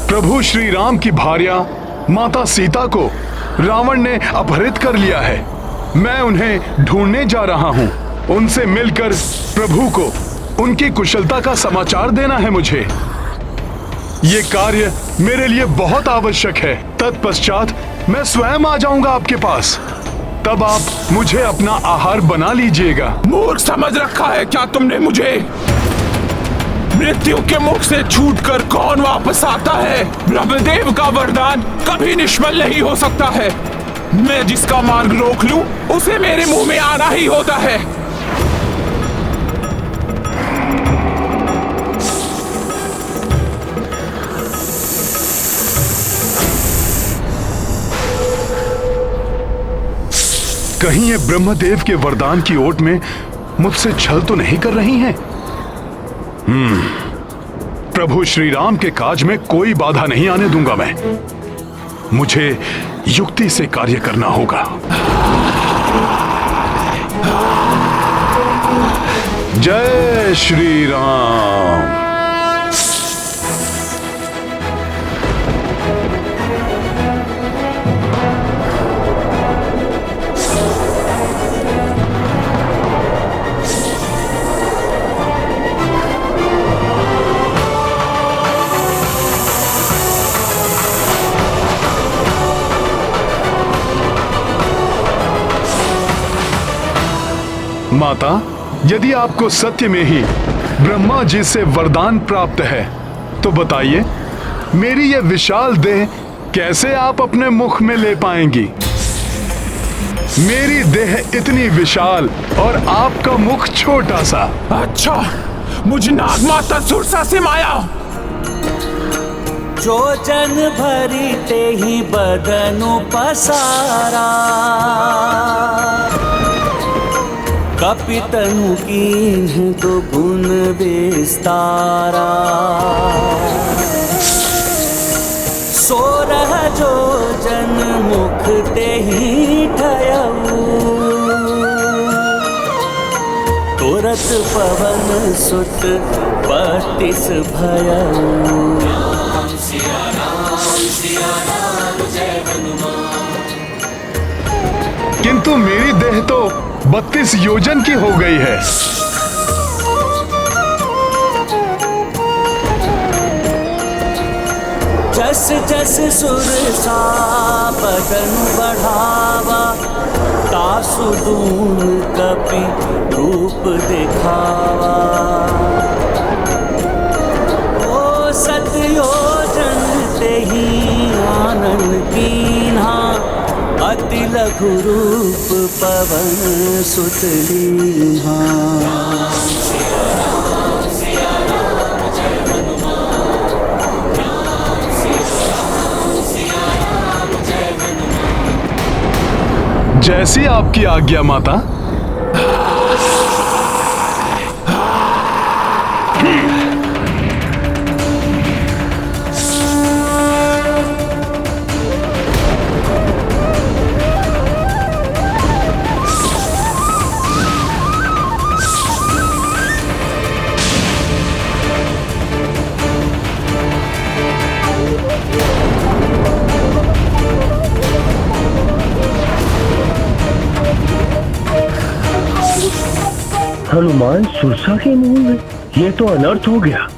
प्रभु श्री राम की भार्या माता सीता को रावण ने अपहरित कर लिया है। मैं उन्हें ढूंढने जा रहा हूं। उनसे मिलकर प्रभु को उनकी कुशलता का समाचार देना है मुझे। ये कार्य मेरे लिए बहुत आवश्यक है। तत्पश्चात मैं स्वयं आ जाऊंगा आपके पास। तब आप मुझे अपना आहार बना लीजिएगा। मूर्ख समझ रखा है क्या तुमने मुझे? मृत्यु के मुख से छूटकर कौन वापस आता है? ब्रह्मदेव का वरदान कभी निष्फल नहीं हो सकता है। मैं जिसका मार्ग रोक लूं, उसे मेरे मुंह में आना ही होता है। कहीं ये ब्रह्मदेव के वरदान की ओट में मुझसे छल तो नहीं कर रही हैं? प्रभु श्री राम के काज में कोई बाधा नहीं आने दूंगा मैं। मुझे युक्ति से कार्य करना होगा। जय श्री राम। माता, यदि आपको सत्य में ही ब्रह्मा जी से वरदान प्राप्त है तो बताइए, मेरी यह विशाल देह कैसे आप अपने मुख में ले पाएंगी? मेरी देह इतनी विशाल और आपका मुख छोटा सा। अच्छा, मुझ नागमाता सुरसा से माया। जो जन भरी ते ही बदनु पसारा, कपितनु कीन्ह तो गुण विस्तारा। सोरह जो जन मुख ते ही ठयऊ, तुरत पवन सुत 32 भयऊ। सिया राम जय हनुमान। किंतु मेरी देह तो 32 योजन की हो गई है। जस जस सुरसा बदन बढ़ावा, तासु दून कपि रूप दिखावा। ओ सतयोजन ते ही आनन कीन्हा, अति लघु रूप पवन सुत लीन्हा। जैसी आपकी आज्ञा माता। हनुमान सुरसा के मुंह में, ये तो अनर्थ हो गया।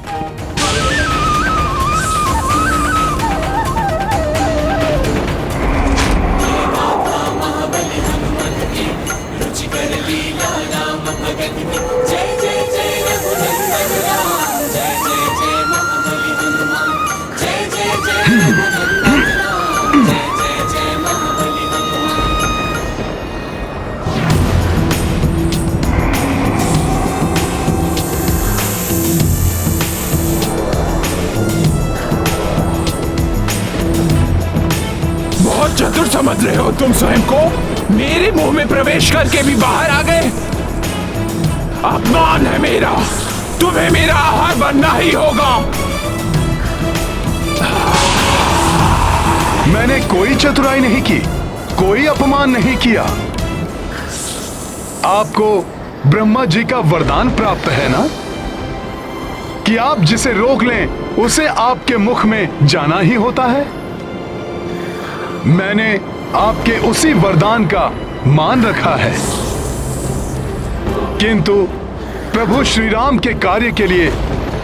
चतुर समझ रहे हो तुम स्वयं को? मेरे मुंह में प्रवेश करके भी बाहर आ गए। अपमान है मेरा, तुम्हें मेरा आहार बनना ही होगा। मैंने कोई चतुराई नहीं की, कोई अपमान नहीं किया। आपको ब्रह्मा जी का वरदान प्राप्त है ना कि आप जिसे रोक लें उसे आपके मुख में जाना ही होता है। मैंने आपके उसी वरदान का मान रखा है, किंतु प्रभु श्री राम के कार्य के लिए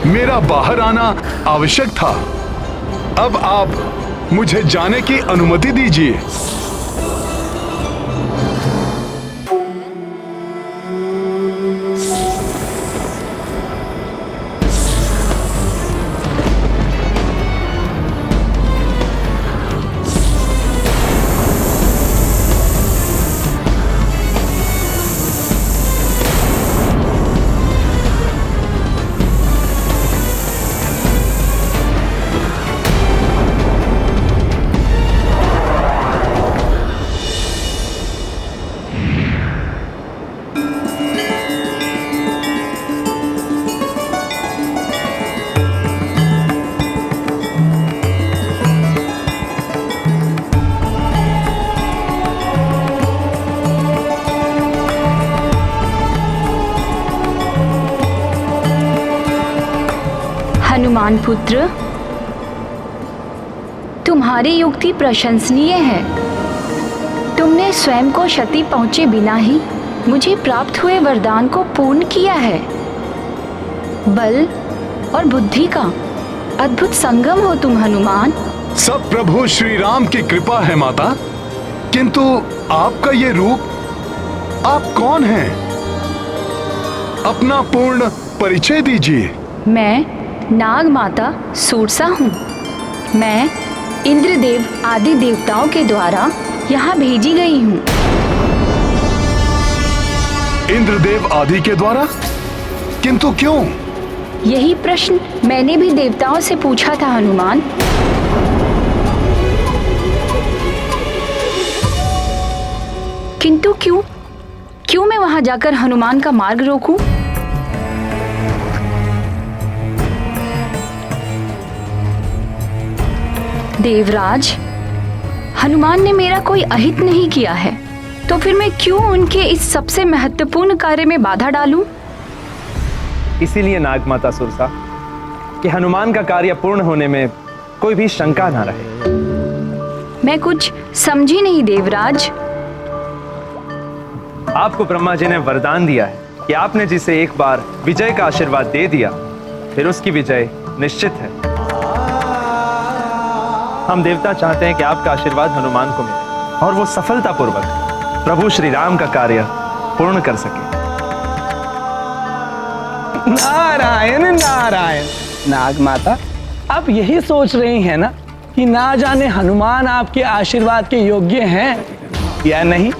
मेरा बाहर आना आवश्यक था। अब आप मुझे जाने की अनुमति दीजिए। हनुमान पुत्र, तुम्हारी युक्ति प्रशंसनीय है। तुमने स्वयं को क्षति पहुंचे बिना ही मुझे प्राप्त हुए वरदान को पूर्ण किया है। बल और बुद्धि का अद्भुत संगम हो तुम हनुमान। सब प्रभु श्री राम की कृपा है माता, किंतु आपका ये रूप, आप कौन हैं? अपना पूर्ण परिचय दीजिए। मैं नाग माता सूरसा हूँ। मैं इंद्रदेव आदि देवताओं के द्वारा यहाँ भेजी गई हूँ। इंद्रदेव आदि के द्वारा? किंतु क्यों? यही प्रश्न मैंने भी देवताओं से पूछा था हनुमान। किंतु क्यों? क्यों मैं वहां जाकर हनुमान का मार्ग रोकूं? देवराज, हनुमान ने मेरा कोई अहित नहीं किया है, तो फिर मैं क्यों उनके इस सबसे महत्वपूर्ण कार्य में बाधा डालूं? इसीलिए नागमाता सुरसा कि हनुमान का कार्य पूर्ण होने में कोई भी शंका ना रहे। मैं कुछ समझी नहीं देवराज। आपको ब्रह्मा जी ने वरदान दिया है कि आपने जिसे एक बार विजय का आशीर्वाद दे दिया, फिर उसकी विजय निश्चित है। हम देवता चाहते हैं कि आपका आशीर्वाद हनुमान को मिले और वो सफलतापूर्वक प्रभु श्री राम का कार्य पूर्ण कर सके। नारायण नारायण। नागमाता, आप यही सोच रही हैं ना कि ना जाने हनुमान आपके आशीर्वाद के योग्य हैं या नहीं?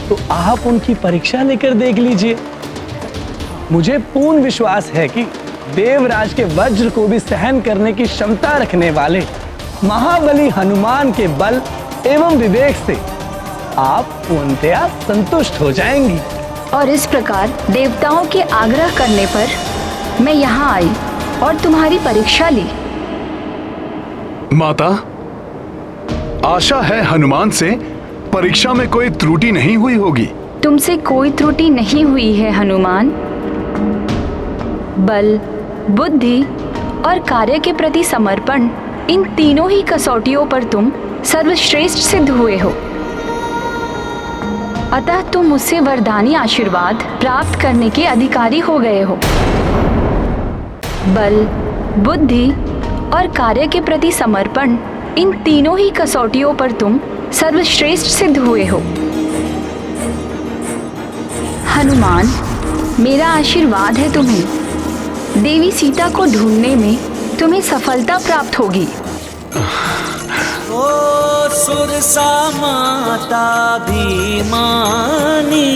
तो आप उनकी परीक्षा लेकर देख लीजिए। मुझे पूर्ण विश्वास है कि देवराज के वज्र को भी सहन करने की क्षमता रखने वाले महाबली हनुमान के बल एवं विवेक से आप पूर्णतया संतुष्ट हो जाएंगी। और इस प्रकार देवताओं के आग्रह करने पर मैं यहाँ आई और तुम्हारी परीक्षा ली। माता, आशा है हनुमान से परीक्षा में कोई त्रुटि नहीं हुई होगी। तुमसे कोई त्रुटि नहीं हुई है हनुमान। बल, बुद्धि और कार्य के प्रति समर्पण, इन तीनों ही कसौटियों पर तुम सर्वश्रेष्ठ सिद्ध हुए हो। अतः तुम मुझसे वरदानी आशीर्वाद प्राप्त करने के अधिकारी हो गए हो। बल, बुद्धि और कार्य के प्रति समर्पण, इन तीनों ही कसौटियों पर तुम सर्वश्रेष्ठ सिद्ध हुए हो। हनुमान, मेरा आशीर्वाद है तुम्हें। देवी सीता को ढूंढने में तुम्हें सफलता प्राप्त होगी। ओ सुरसा माता भीमानी,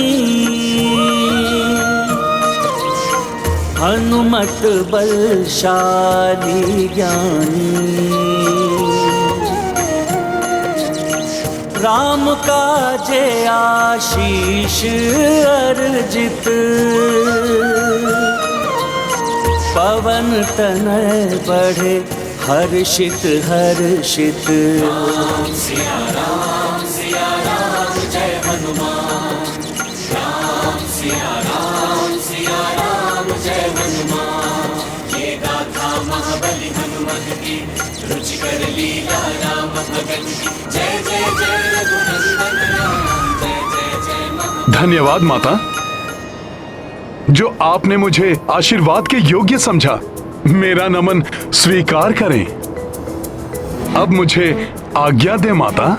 हनुमत बलशाली ज्ञानी, राम का जय आशीष अर्जित, पवन तनय बढ़े हर्षित हर्षित। राम सिया राम जय हनुमान, राम सिया राम जय हनुमान। ये गाथा महाबली हनुमत की, रुचिकर लीला राम भगत की। जय जय जय रघुनंदन राम, जय जय जय महाबली। धन्यवाद माता, जो आपने मुझे आशीर्वाद के योग्य समझा। मेरा नमन स्वीकार करें। अब मुझे आज्ञा दे माता।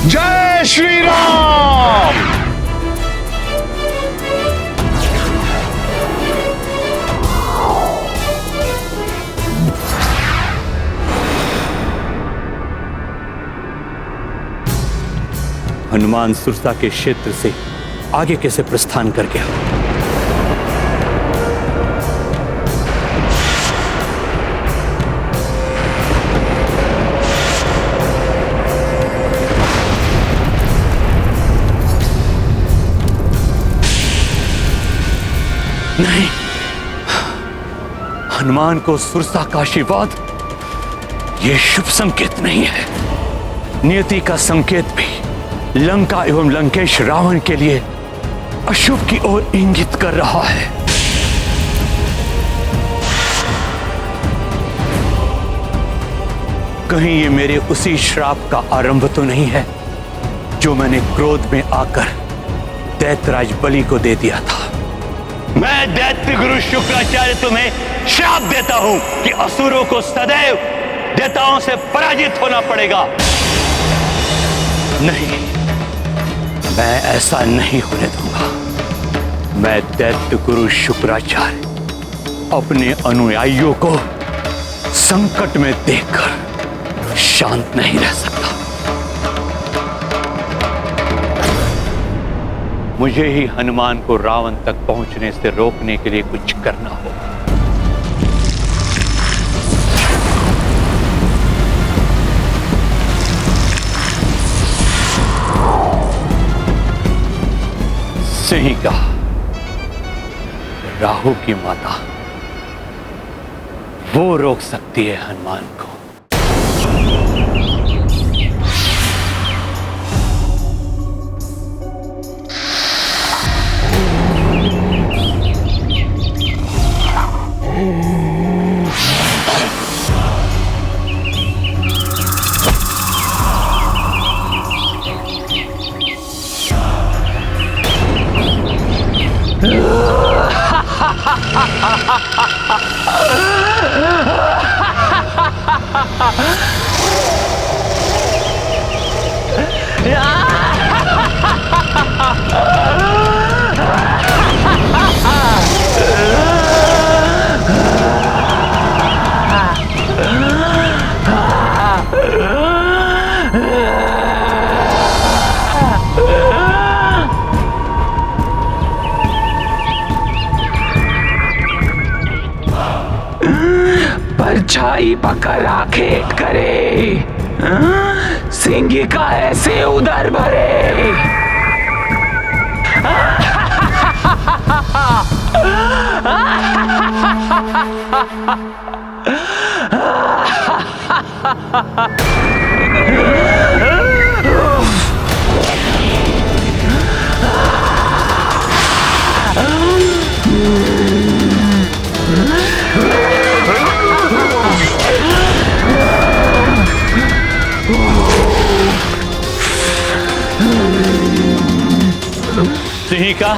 जय श्री राम। हनुमान सुरसा के क्षेत्र से आगे कैसे प्रस्थान कर गया? नहीं, हनुमान को सुरसा का आशीर्वाद यह शुभ संकेत नहीं है। नियति का संकेत भी लंका एवं लंकेश रावण के लिए अशुभ की ओर इंगित कर रहा है। कहीं ये मेरे उसी श्राप का आरंभ तो नहीं है जो मैंने क्रोध में आकर दैत्यराज बलि को दे दिया था। मैं दैत्य गुरु शुक्राचार्य तुम्हें श्राप देता हूं कि असुरों को सदैव देवताओं से पराजित होना पड़ेगा। नहीं, मैं ऐसा नहीं होने दूंगा। मैं दैत्य गुरु शुक्राचार्य अपने अनुयायियों को संकट में देखकर शांत नहीं रह सकता। मुझे ही हनुमान को रावण तक पहुंचने से रोकने के लिए कुछ करना होगा। सिंहिका, राहु की माता, वो रोक सकती है हनुमान को। परछाई पकड़ आखेट करे, सिंहिका ऐसे उधर भरे। सिंहिका,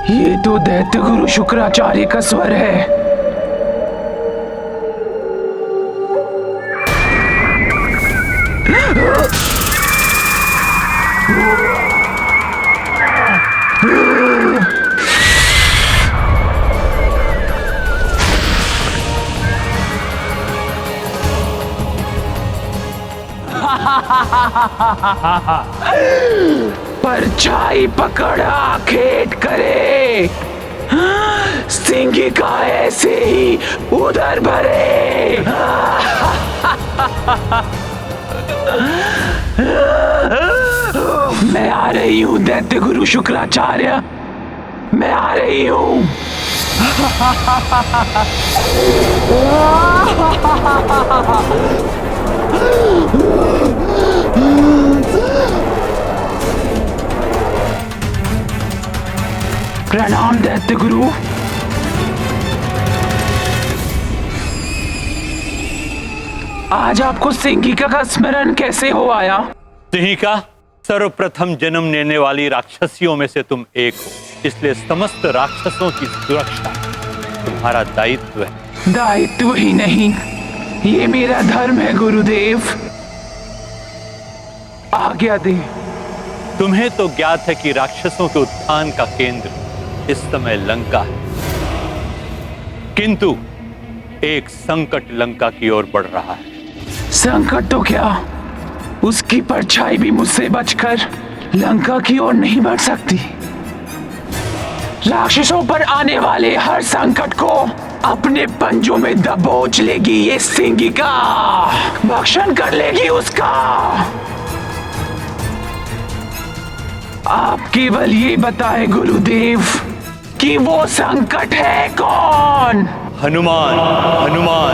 ये तो दैत्य गुरु शुक्राचार्य का स्वर है। परछाई पकड़ा खेट करे, सिंहिका ऐसे ही उधर भरे। मैं आ रही हूँ दैत्य गुरु शुक्राचार्य, मैं आ रही हूँ। प्रणाम दैत्य गुरु। आज आपको सिंहिका का स्मरण कैसे हो आया? सिंहिका, सर्वप्रथम जन्म लेने वाली राक्षसियों में से तुम एक हो, इसलिए समस्त राक्षसों की सुरक्षा तुम्हारा दायित्व है। दायित्व ही नहीं, ये मेरा धर्म है गुरुदेव। आज्ञा दे। तुम्हें तो ज्ञात है कि राक्षसों के उत्थान का केंद्र इस समय लंका है, किंतु एक संकट लंका की ओर बढ़ रहा है। संकट तो क्या, उसकी परछाई भी मुझसे बचकर लंका की ओर नहीं बढ़ सकती। राक्षसों पर आने वाले हर संकट को अपने पंजों में दबोच लेगी ये सिंहिका, भक्षण कर लेगी उसका। आप केवल ये बताए गुरुदेव कि वो संकट है कौन? हनुमान, हनुमान।